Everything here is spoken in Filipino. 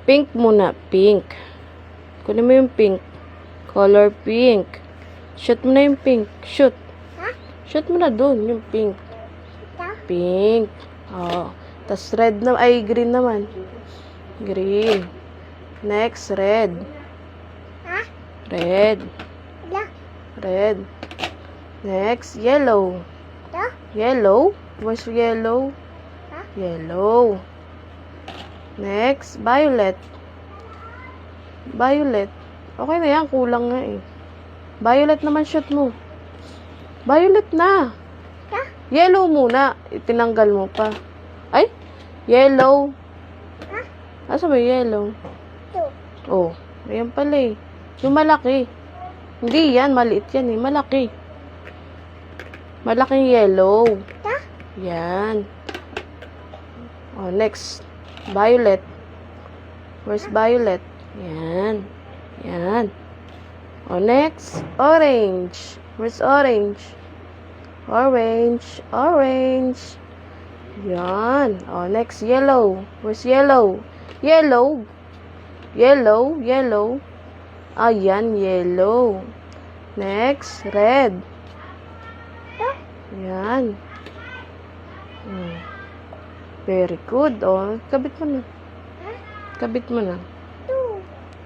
Pink muna. Pink. Kunin mo yung pink. Color pink. Shoot mo na yung pink. Shoot. Shoot mo na dun, yung pink. Pink. Oh. Tas red na, ay green naman. Green. Next, red. Red. Red. Next, yellow. Yellow. Where's yellow? Yellow. Next, violet. Violet. Okay na yan, kulang nga eh. Violet naman shoot mo. Violet na. Yellow muna. Itinanggal mo pa. Ay, yellow. Asa ba yellow? Oh, ayan pala eh. Yung malaki. Hindi yan, maliit yan eh. Malaki. Malaking yellow. Yan. Oh, next. Violet. Where's violet? Yan. Yan. Oh, next. Orange. Where's orange? Orange. Orange. Yan. Oh, next. Yellow. Where's yellow? Yellow. Yellow. Yellow. Ayan, yellow. Next. Red. Yan. Very good. Oh, kabit mo na. Kabit mo na.